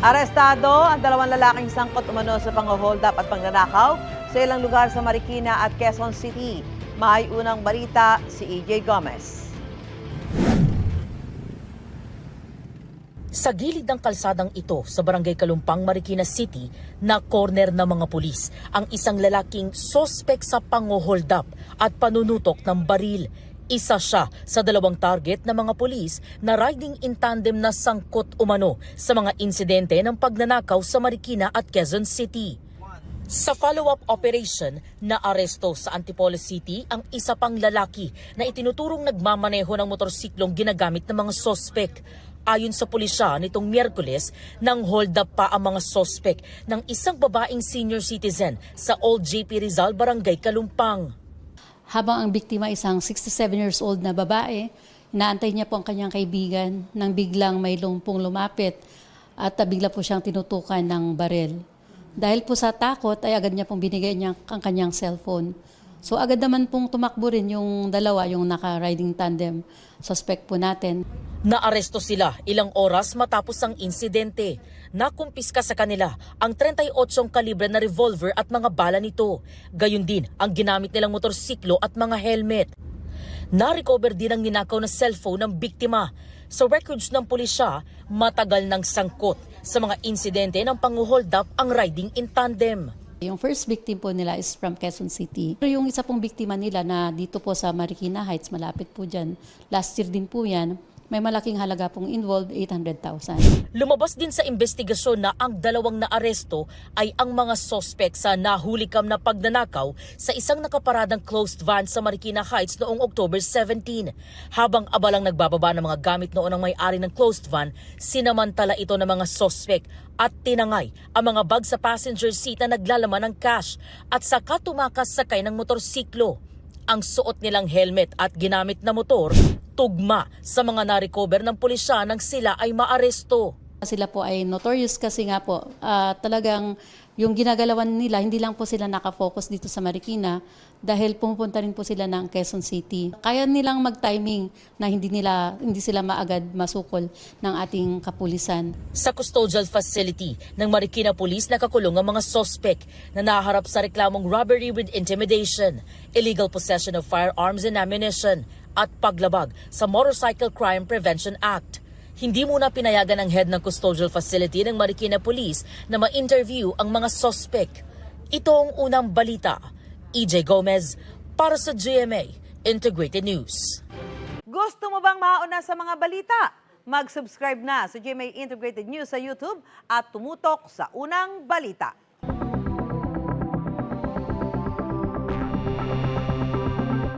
Arestado ang dalawang lalaking sangkot umano sa pang-hold up at pagnanakaw sa ilang lugar sa Marikina at Quezon City. May unang balita si EJ Gomez. Sa gilid ng kalsadang ito sa Barangay Kalumpang, Marikina City, na corner ng mga pulis ang isang lalaking sospek sa pang-hold up at panunutok ng baril. Isa siya sa dalawang target ng mga pulis na riding in tandem na sangkot umano sa mga insidente ng pagnanakaw sa Marikina at Quezon City. Sa follow-up operation, naaresto sa Antipolo City ang isa pang lalaki na itinuturong nagmamaneho ng motorsiklong ginagamit ng mga sospek. Ayon sa pulisya nitong Miyerkules, nang hold up pa ang mga sospek ng isang babaeng senior citizen sa Old JP Rizal, Barangay Kalumpang. Habang ang biktima isang 67 years old na babae, inaantay niya po ang kanyang kaibigan nang biglang may lumpong lumapit at bigla po siyang tinutukan ng baril. Dahil po sa takot ay agad niya pong binigay niya ang kanyang cellphone. So agad naman pong tumakbo rin yung dalawa, yung naka-riding tandem suspect po natin. Naaresto sila ilang oras matapos ang insidente. Nakumpiska sa kanila ang 38 kalibre na revolver at mga bala nito. Gayun din ang ginamit nilang motorsiklo at mga helmet. Na-recover din ang ninakaw na cellphone ng biktima. Sa records ng pulisya, matagal nang sangkot sa mga insidente ng pang-hold up ang riding in tandem. Yung first victim po nila is from Quezon City. Pero yung isa pong biktima nila na dito po sa Marikina Heights, malapit po dyan, last year din po yan, may malaking halaga pong involved, 800,000. Lumabas din sa investigasyon na ang dalawang naaresto ay ang mga sospek sa nahulikam na pagnanakaw sa isang nakaparadang closed van sa Marikina Heights noong October 17. Habang abalang nagbababa ng mga gamit noon ng may-ari ng closed van, sinamantala ito ng mga sospek at tinangay ang mga bag sa passenger seat na naglalaman ng cash at saka tumakas sakay ng motorsiklo. Ang suot nilang helmet at ginamit na motor, tugma sa mga na-recover ng pulisya nang sila ay maaresto. Sila po ay notorious kasi nga po talagang yung ginagalawan nila, hindi lang po sila nakafocus dito sa Marikina dahil pumupunta rin po sila ng Quezon City. Kaya nilang mag-timing na hindi sila maagad masukol ng ating kapulisan. Sa custodial facility ng Marikina Police nakakulong ang mga sospek na naharap sa reklamong robbery with intimidation, illegal possession of firearms and ammunition at paglabag sa Motorcycle Crime Prevention Act. Hindi muna pinayagan ng head ng custodial facility ng Marikina Police na ma-interview ang mga sospek. Ito ang unang balita. EJ Gomez para sa GMA Integrated News. Gusto mo bang mauna sa mga balita? Mag-subscribe na sa GMA Integrated News sa YouTube at tumutok sa unang balita.